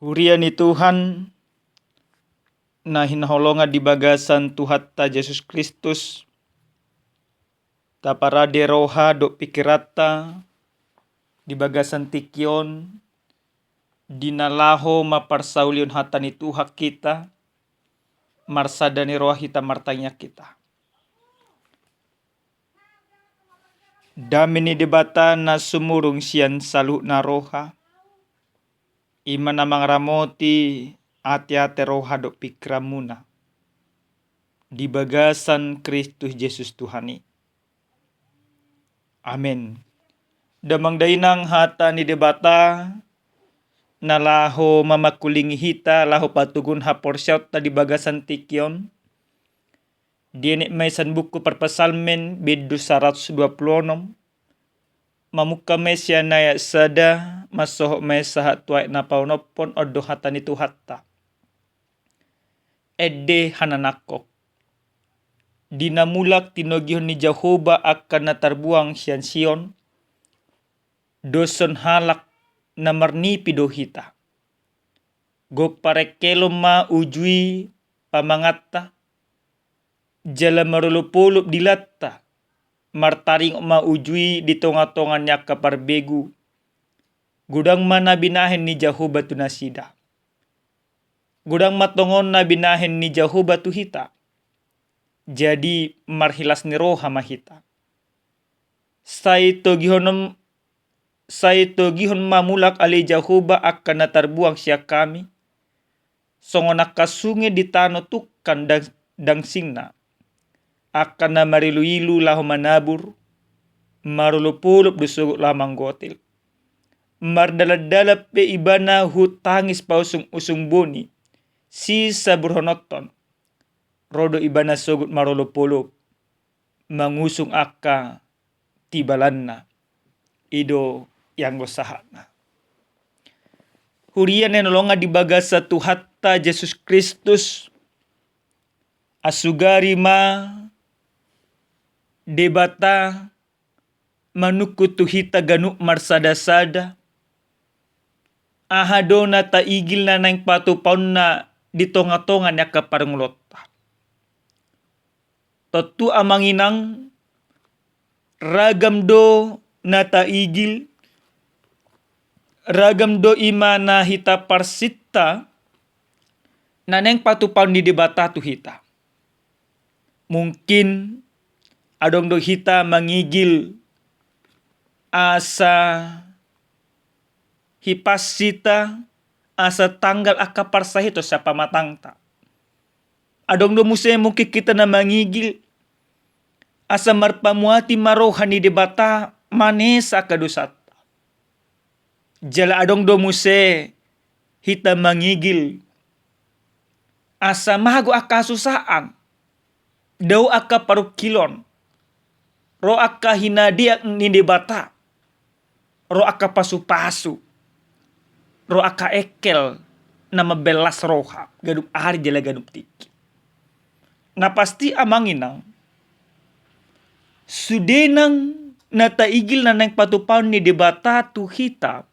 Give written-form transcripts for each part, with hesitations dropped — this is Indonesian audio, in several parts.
Huriani Tuhan, na hinaholonga di bagasan Tuhat ta Yesus Kristus, ta parade roha do pikirata, di bagasan tikion, dinalaho maparsaulion hatani Tuha kita, marsadani roha hita martanya kita. Damini debata na sumurung sian salu na roha, ima na mangramoti ati-ati roha do pikramuna. Di bagasan Kristus Yesus Tuhani. Amin. Damang dainang hata ni debata na laho mamakulingi hita laho patugun hapor syaut ta di bagasan tikion. Dienik maisan buku perpesalmen bidu 126. Mamuka mesya naya sada masohok mesa tuai na paunopon odo hata ni tuhatta. Ede hananakok. Dinamulak tinogihon ni Jehovah akan natarbuang sian Sion. Doson halak na marnipi do hita. Go parekelo ma ujui pamangatta. Jala marulupulup dilatta. Martaring ma ujui di tonga-tongan nya kaparbegu. Gudang mana binahen ni Jehovah tu nasida. Gudang matongon na binahen ni Jehovah tu hita. Jadi marhilas ni roha mahita. Saito gihon mamulak ali Jehovah akan natarbuang siya kami. Songonak kasunge di tano tukan dang singna. Akan na marilu-ilu lahu manabur. Marulupulup dusugut lamang gotil. Mardala-dala pe ibana hutangis pausung-usung boni. Sisa burhonoton. Rodo ibana sugut marulupulup. Mangusung akka tibalanna. Ido yang gosahana. Hurian yang nolonga di bagasa Tuhatta Yesus Kristus. Asugari ma debata manuku tuhita ganuk marsada-sada. Ahadona ta igil na nang patupaun na di tonga-tongan ya kaparngulota. Totu amanginang ragam do nata igil, ragam do ima na hita parsita na neng patupaun di debata tu hita. Mungkin adong do hita mangigil asa hipasita asa tanggal akaparsahito sa pamatangta. Adong do muse mungkin kita na mangigil asa marpamuati marohani debata manesa kadusata. Jala adong do muse hita mangigil asa mahago akasusaan. Daw aka parukilon. Ro aka hinadiak ni debata. Ro aka pasu-pasu. Ro aka ekel na mabelas roha. Gadup ari jala gadup tiki. Na pasti amanginang. Sudenang nataigil na nang patupaw ni debata tu hita.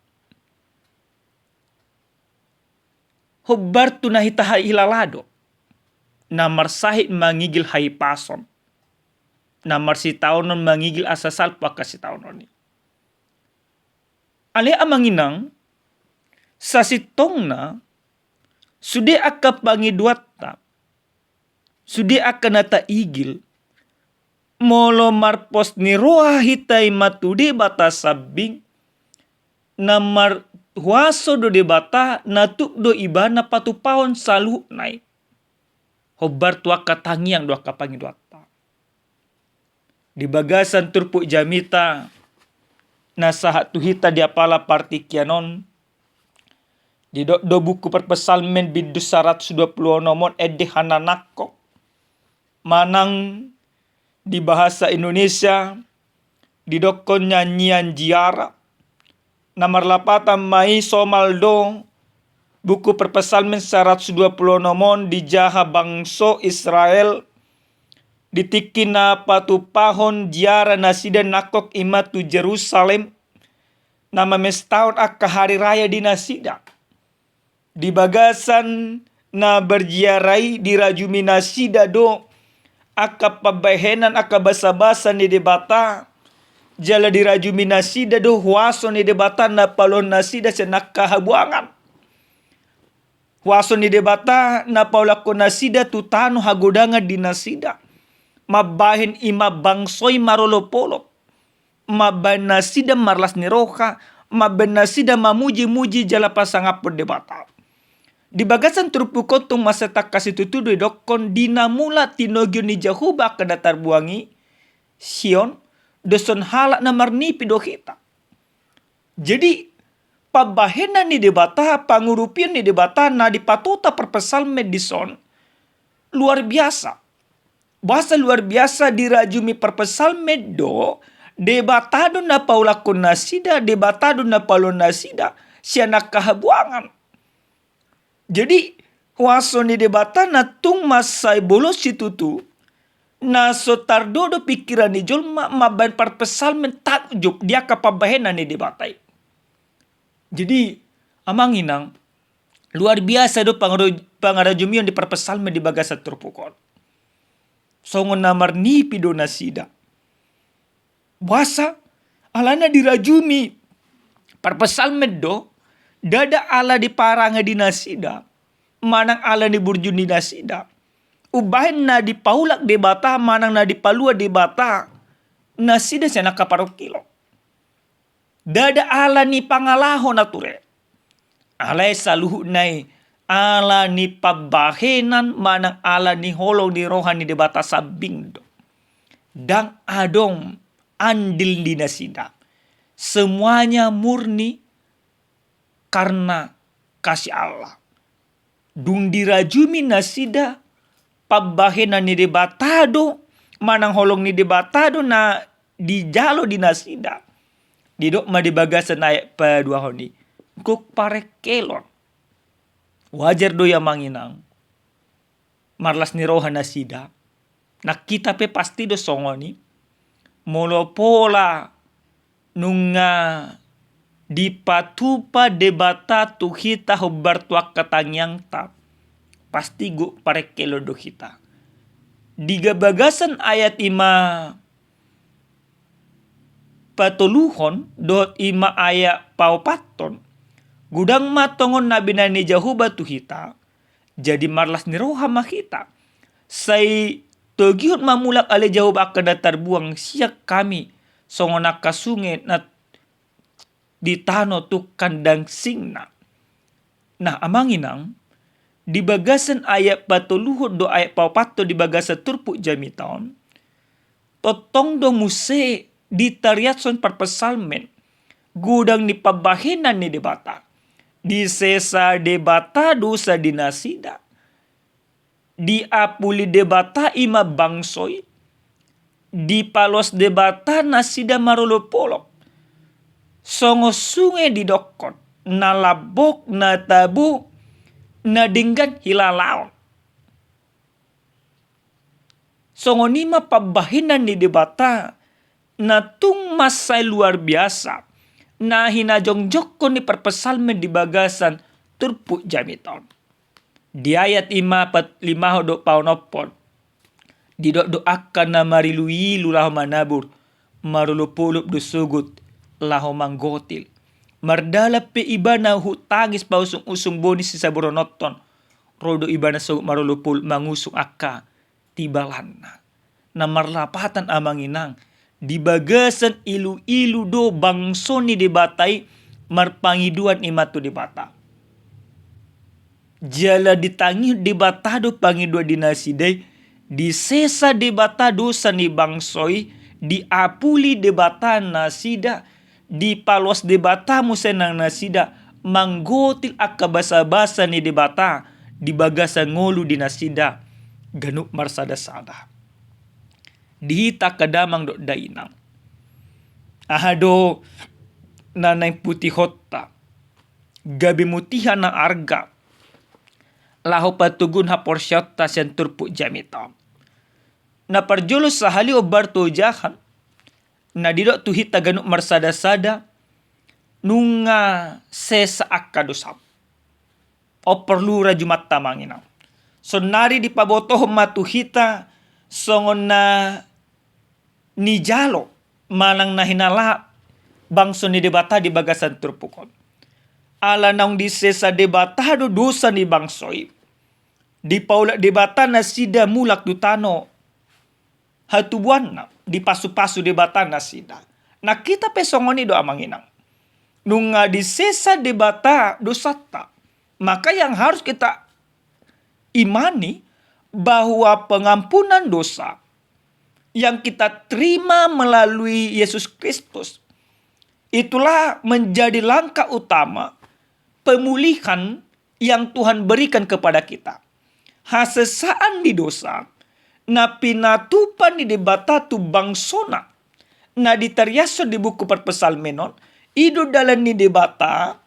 Hobbar tu na hita ilalado. Na marsahit mangigil haipason. Na marsitaunon mangigil asasal pakasitaunon ni. Ali amanginang sa sitong na sudi aka pangiduata. Sudi aka nataigil. Molo marpos ni roha hitay matudi bata sabing. Na marhuaso do debata natuk do ibana patupahon salu nai. Hobbar tua katangiang do aka pangiduata. Di bagasan turpuk jamita na sahat tuhita di apala partikianon. Di do buku perpesalmen bidu 120 nomon ede hananakok. Manang di bahasa Indonesia didokon nyanyian jiara. Nomor 8 mai somaldo buku perpesalmen 120 nomon di jaha bangso Israel. Ditikin na patupahon jiara nasida nakok imatu Jerusalem. Nama mestahun akka hari raya di nasida. Di bagasan na berjiarai di rajumi nasida do aka pabahenan aka basa-basa ni debata jala di rajumi nasida do huaso ni debata na palon nasida senak kahabuangan huaso ni debata na paulako nasida tutano hagodanga di nasida mabahin ima bangsoy marolopolo mabahin nasida marlas ni roka mabahin nasida mamuji-muji jala pasangapod debata. Di bagasan turpukotong masetak kasih tutudo dokon dinamula tinogyo ni Jehovah kedatar buangi Sion doson halak na marnipi dohita. Jadi pabahena ni debata pangurupian ni debata na dipatuta perpesalme dison luar biasa. Bahasa luar biasa dirajumi perpesalme do debatado na paulakon nasida debatado na palon nasida sianak kahabuangan. Jadi waso ni debata na tung masay bolos situtu na sotardodo pikiran ni jolma maban parpesal mentakjub dia kapabahena ni debatai. Jadi amang inang luar biasa do pangarajumion di parpesal di bagasa turpukon. Songon namar ni pido nasida. Wasa alana dirajumi parpesal do dada ala di paranga di nasida, manang ala di burjun di nasida. Ubahin na di paulak debata, manang na di palua debata, nasida siya nakaparokilo. Dada ala ni pangalaho nature. Alay saluhu nai, ala ni pabahenan, manang ala ni holong ni rohan ni debata sabing do. Dang adong andil di nasida. Semuanya murni karena kasih Allah. Dung dirajumi nasida pabahena ni debatado manang holong ni debatado na dijalo di nasida. Didok ma dibagasan ayat pa-2 honi. Kuk pare kelon. Wajar do ya manginang. Marlas ni roha nasida. Nak kita pe pasti do songoni. Molo pola nunga di patupa debata tu kita hobar tuak katanyang tap. Pasti gu pare kelo do kita. Diga bagasan ayat 5 patuluhon dot 5 ayat paupaton. Gudang matongon nabi nani Jehovah tu kita. Jadi marlas ni roha makita. Say togiot mamulak ale Jehovah kedatar buang siak kami. Songonak kasunge na di tano tu kandang singna. Nah amanginang di bagasan ayat patuluhod do ayat paupato di bagasan turpu jamiton totong do muse di tariatson parpesalmen gudang ni pabahenan ni debata di sesa debata dosa dinasida di apuli debata ima bangsoy di palos debata nasida marolopolok songo sungai di dokon, na labok, na tabu, na dinggan hilalaon. Songo nima pabahinan ni debata, na tung masay luar biasa, na hinajongjok ko ni perpesalmen di bagasan turpu jamiton. Di ayat 5 do paunopon, di doakan na marilui lulah manabur, marulupulup do sugut, laho manggotil. Mardalap pe iba na hutagis pa usung bonis si saburonoton. Rodo iba na sugut marulupul mangusung akka tibalan na marlapatan amanginang. Di bagasan ilu-ilu do bangso ni debatay marpangiduan imatu debata. Jala ditangi debatado pangidua dinasiday di sesa debatado sa ni bangsoy di apuli debata nasida di palos debata musenang nasida manggotil akka basa-basa ni debata di bagasa ngolu di nasida ganuk marsada-sada dihita kadamang do dainang ahado nanay putih hotta gabi mutihan na arga laho patugun ha porsyotta senturpu jamita na parjulos sa hali o barto jahan na didok tuhita ganuk marsada-sada nunga sesa akka dosam. O perlu rajumat tamanginang. So nari di pabotoh matu hita songon na ni jalo manang na hinala bangso ni debata di bagasan turpukon. Ala naung di sesa debata do dosa ni bangsoi. Di paula debata na sida mulak dutano. Hatubuan na di pasu-pasu debata na sida. Na kita pesongoni do amanginang. Nunga di sesa debata dosata. Maka yang harus kita imani bahwa pengampunan dosa yang kita terima melalui Yesus Kristus itulah menjadi langkah utama pemulihan yang Tuhan berikan kepada kita. Hasesaan di dosa na pinatupan ni debata tu bangsona na ditariaso di buku perpesalmenon ido dalam ni debata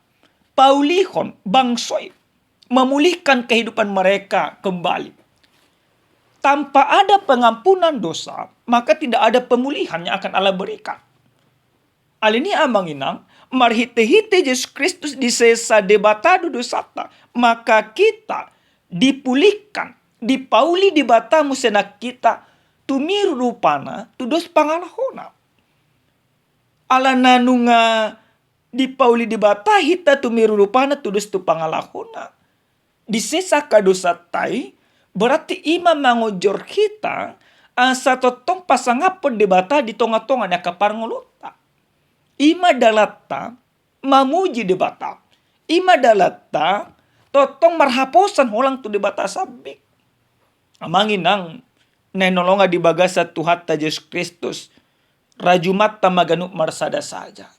paulihon bangsoi memulihkan kehidupan mereka kembali. Tanpa ada pengampunan dosa, maka tidak ada pemulihan yang akan Allah berikan. Alini amanginang, marhite-hite Yesus Kristus di sesa debatado dosata, maka kita dipulihkan, dipauli debata musena kita, tumiru rupana, tudos pangalahona. Ala nanunga dipauli debata hita tumiru rupana, tudos tu pangalahona. Di sesa kadosatai, berarti ima mangojor kita asa totong pasangapon debata di tonga-tonga na kaparngolota. Ima dalata mamuji debata. Ima dalata totong marhaposan holang tu debata sabik. Amanginang nenolonga di bagasa Tuhan ta Yesus Kristus. Rajumat tamaganuk marsada saja.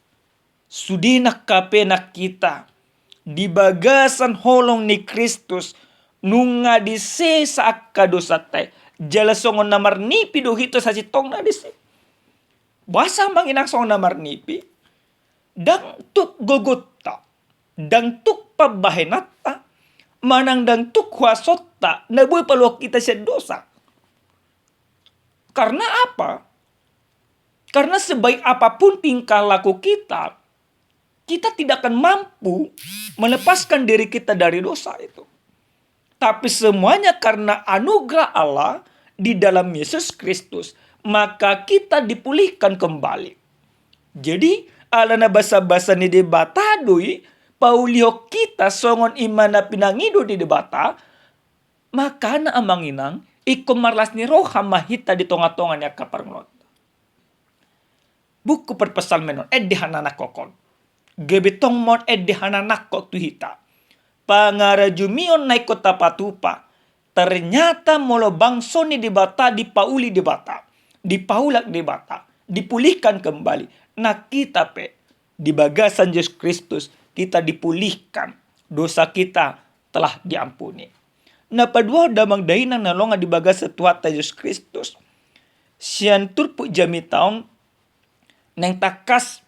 Sudinak kapenak kita. Di bagasan holong ni Kristus nunga di sesa kadosatai jala songon namar nipi do hito sa sitong na disi basa manginang songon namar nipi dang tuk gogotta dang tuk pabahenata manang dang tuk huasotta na buhay paluak kita sa dosa. Karena apa? Karena sebaik apapun tingkah laku kita tidak akan mampu melepaskan diri kita dari dosa itu. Tapi semuanya karena anugerah Allah di dalam Yesus Kristus, maka kita dipulihkan kembali. Jadi, alana basa-basa ni debata doi, paulio kita songon imana pinangido di debata, maka na amanginang, ikumarlas ni roha mahita di tonga-tonga niya kaparnglot. Buku perpesalmenon, di hananak kokon. Gebetong mon di hananak kok tuhita. Pangarajumion naik kota patupa. Ternyata molo bangso ni debata dipauli debata. Dipaulak debata. Dipulihkan kembali. Nah kita di bagasan Yesus Kristus kita dipulihkan. Dosa kita telah diampuni. Nah padua damang dainang nalonga di bagasa Tuhan Yesus Kristus. Sian turpu jami taong neng takas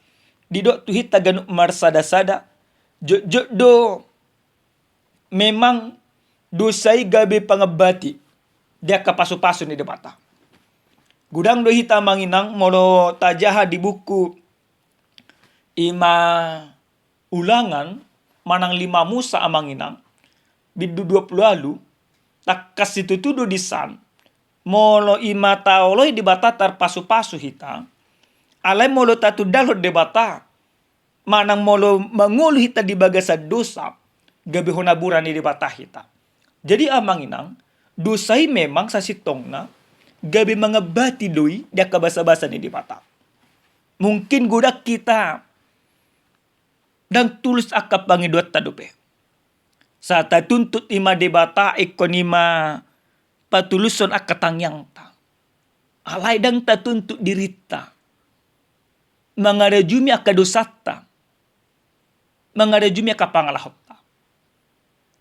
didok tuhita ganuk marsada-sada. Jok do memang dosai gabe pangabati dia kapasu-pasu ni debata. Gudang do hita manginang molo tajaha di buku ima ulangan manang 5 Musa amanginang bidu 20 lalu takas itu tudu disan molo ima taoloi debata tar pasu-pasu hita alai molo tatu dalot debata manang molo mangulu hita di bagasa dosa gabi honaburan ni debata hita. Jadi amanginang dosai memang sasitongna gabi mengebati doi dia kabasa-basa ni debata. Mungkin gudak kita dan tulus akap pangidot tadupe. Saat tuntut ima debata ikonima patuluson akatangyang ta. Alai dang tatuntut dirita. Mangarajumi akadosata. Mangarajumi akapangalahota.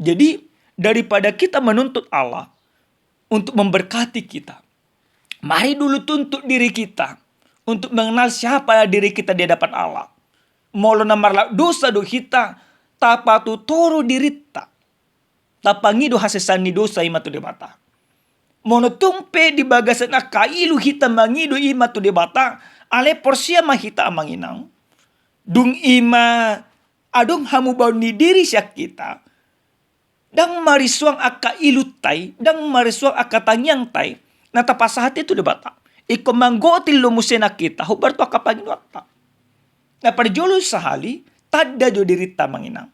Jadi daripada kita menuntut Allah untuk memberkati kita, mari dulu tuntut diri kita untuk mengenal siapa diri kita di hadapan Allah. Molo namarla dosa do kita tapatu toro dirita. Tapangido hasesani dosa imatu debata. Mono tumpe di bagasan akailu hita mangido imatu debata ale porsia mahita amanginang. Dung ima adung hamu bauni diri syak kita. Dang marisuang aka ilutai, dang marisuang aka tangyang tay, natapasahati itu debata. Iko manggotil lumusena kita, hubar to aka paginuata. Na parjolo sahali, tadda jo dirita manginang.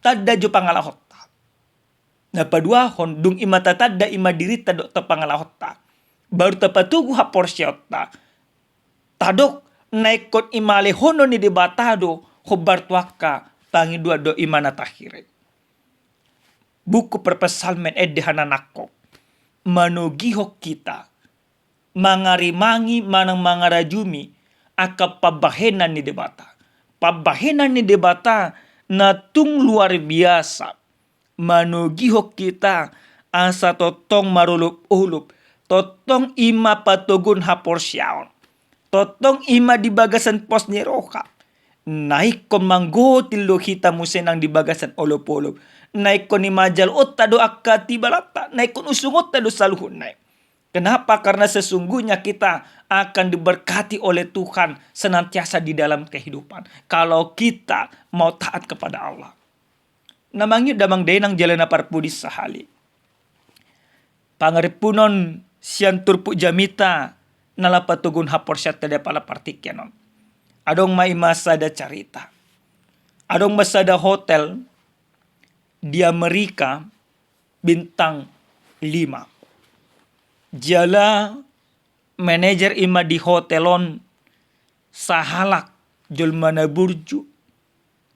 Tadda jo pangalahota. Na paduahon, dung ima tatadda ima dirita do ta pangalahota. Baru tapatugu ha porsyota. Tadok, naikot imale hono ni debatado, hubar tuaka, pangidua do imana tahire. Buku perpesalmen hananako. Manugihok kita. Mangarimangi manang mangarajumi. Aka pabahenan ni debata. Pabahenan ni debata na tung luar biasa. Manugihok kita. Asa totong marulup-ulup. Totong ima patugun haporsyaon. Totong ima di bagasan pos ni roka. Naik kon manggotil lo kita musenang di bagasan olop-olop. Naik kon ni majal otta do akka tibalata. Naik kon usungot do saluhun naik. Kenapa? Karena sesungguhnya kita akan diberkati oleh Tuhan senantiasa di dalam kehidupan. Kalau kita mau taat kepada Allah. Namanya damang denang jalana parpudis sahali. Pangaripunon sian turpu jamita nalapatugun haporsyat tada pala partikyanon. Adong may masada carita. Adong masada hotel di Amerika bintang 5. Jala manajer ima di hotelon sahalak jolmana burju,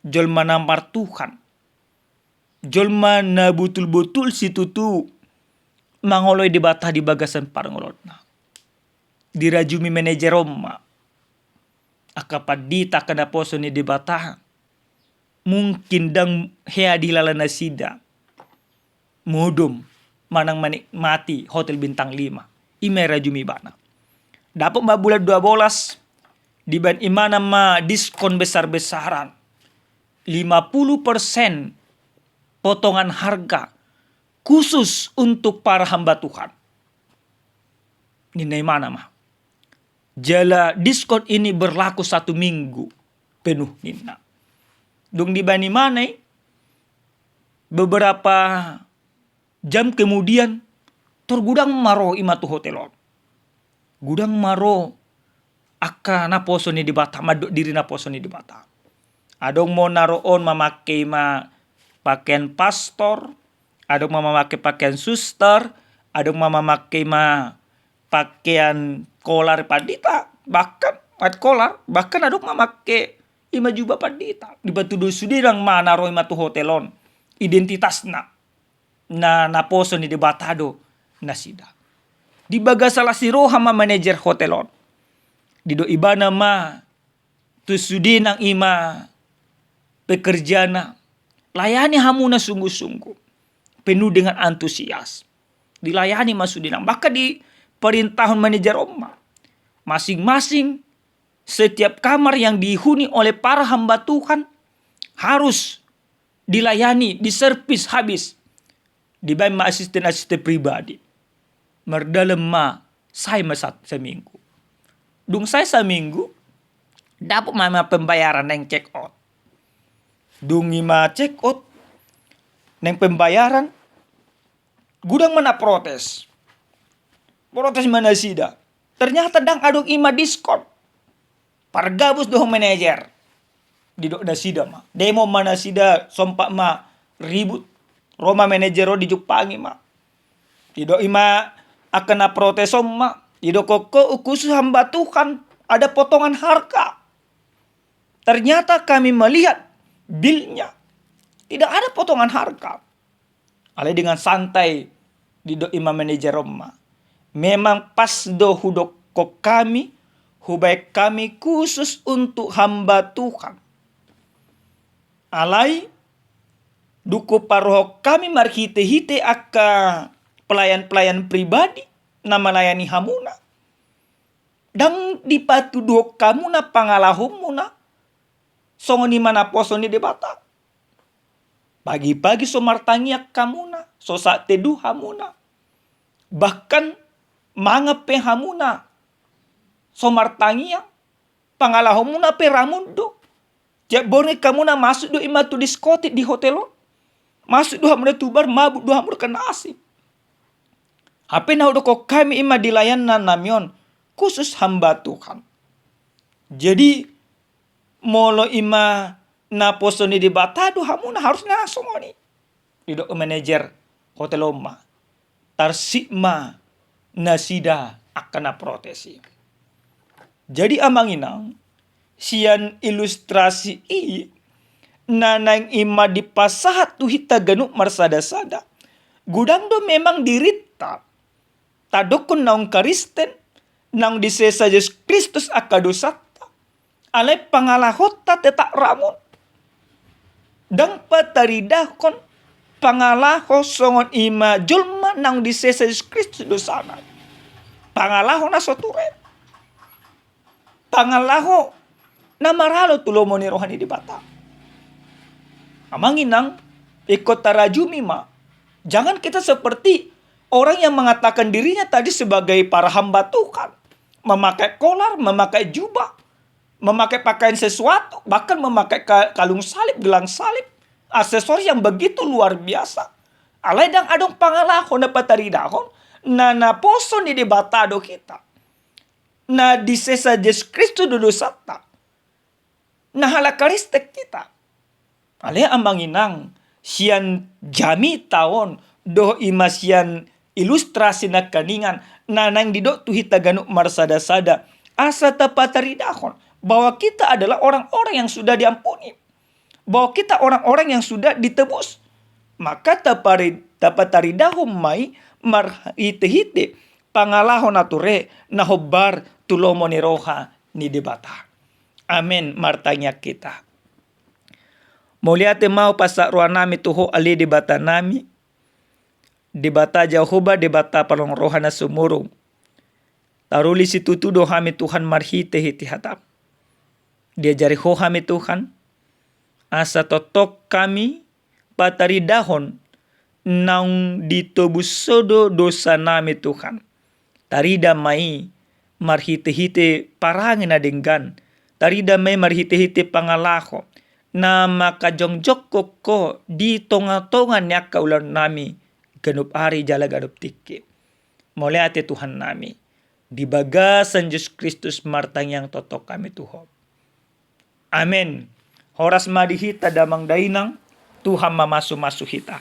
jolmana martuhan, jolmana betul-betul situtu mangoloy di bata di bagasan parangolotna. Dirajumi manajer Roma. Akapadita kada poso ni di bata. Mungkin dang hea dilalana sida. Modom manang menikmati hotel bintang 5. Imera jumi bana. Dapat bulan 12 di ban imana ma diskon besar-besaran. 50% potongan harga khusus untuk para hamba Tuhan. Ini mana mah? Jala diskon ini berlaku 1 minggu penuh nina. Dung di bani mana beberapa jam kemudian tergudang maro imatu hotelon. Gudang maro aka naposo ni dibata madok diri naposo ni dibata. Adong mo naroon mamakai ma pakaian pastor, adong mamakai pakaian suster, adong mamakai ma pakaian kolar padita, bahkan at kolar, bahkan adong mamakai ima juba padita. Dibatudo sudirang manaro imatu hotelon. Identitas na naposo ni debatado na sida. Di baga salah si roha ma manajer hotelon. Dido ibana ma tusudi nang ima pekerjana. Layani hamuna sungguh-sungguh. Penuh dengan antusias. Dilayani masudinang. Maka di perintahun manajer Roma. Masing-masing setiap kamar yang dihuni oleh para hamba Tuhan harus dilayani, diservis habis. Dibayar ma asisten-asisten pribadi. Merdalam ma saya masat seminggu. Dung saya seminggu dapat mama pembayaran yang check out. Dung ima check out neng pembayaran gudang mana protes. Protes mana sida. Ternyata dang aduk ima diskon. Pargabus dohong manajer. Didok na sida ma. Demo mana sida sompak ma ribut. Roma manajero di Jupangi ma. Tidak ima akan na protes ma. Tidak koko khusus hamba Tuhan ada potongan harga. Ternyata kami melihat bilnya. Tidak ada potongan harga. Alai dengan santai di ima manajer Roma. Memang pas do hudok kok kami. Hubaik kami khusus untuk hamba Tuhan. Alai duku paroh kami marhite-hite aka pelayan-pelayan pribadi na melayani hamuna. Dan dipatuduh kamu na pangalahumuna. Songoni mana posoni debata. Pagi-pagi so martangiak kamuna. So saat teduh hamuna. Bahkan mangape hamuna. So martangiak. Pangalahumuna pe ramundo. Tiap bone kamuna masuk do imatu diskotik di hotelo. Masuk doha muda tubar mabuk doha muda kenasi. Hape na udah kok kami ima dilayanan namion khusus hamba Tuhan. Jadi molo ima na posoni di bata doha muna harus langsung ni. Didok manajer hotel Oma. Tarsikma nasida akan na protesi. Jadi amanginang sian ilustrasi i nanang ima di pasahat tu hita ganuk marsada-sada. Gudang do memang dirita. Tadokon naong Kristen nang disesa Yesus Kristus akadosata. Alay pangalahota tetak ramon. Dang pataridakon pangalaho songon ima julma nang disesa Yesus Kristus dosana. Pangalaho na soturen. Pangalaho na maralo tulomo ni rohani di bata. Amanginang ikut tarajumi ma. Jangan kita seperti orang yang mengatakan dirinya tadi sebagai para hamba Tuhan. Memakai kolar, memakai jubah, memakai pakaian sesuatu, bahkan memakai kalung salib, gelang salib, aksesoris yang begitu luar biasa. Alay dang adong pangalaho na pataridahon na naposo ni debatado kita. Na disesa Yesus Kristus dodosata. Na halakaristek kita. Alay amanginang sian jami taon do ima sian ilustrasi na kaningan nanang didok tuhita ganuk marsada-sada asa tapataridahon bahwa kita adalah orang-orang yang sudah diampuni, bahwa kita orang-orang yang sudah ditebus. Maka tapataridahon mai marhite-hite pangalahon nature nahobar tulomo ni roha ni debata. Amen martanya kita. Moliate mau pasak roa nami tuho ali debata nami. Debata Jehovah, debata palong rohana sumurung. Taruli situtu dohami Tuhan marhite hiti hatap. Diajari hohami Tuhan. Asa totok kami pataridahon nang ditobus sodo dosa nami Tuhan. Tarida mai marhite-hite parangin na denggan. Tarida mai marhite-hite pangalaho. Na makajongjok ko di tonga-tonga niya kaulan nami. Ganup ari jala ganup tiki. Mulai ate Tuhan nami. Di bagasan Yesus Kristus martang yang totok kami Tuhan. Amin. Horas madihita damang dainang. Tuhan mamasu-masu hita.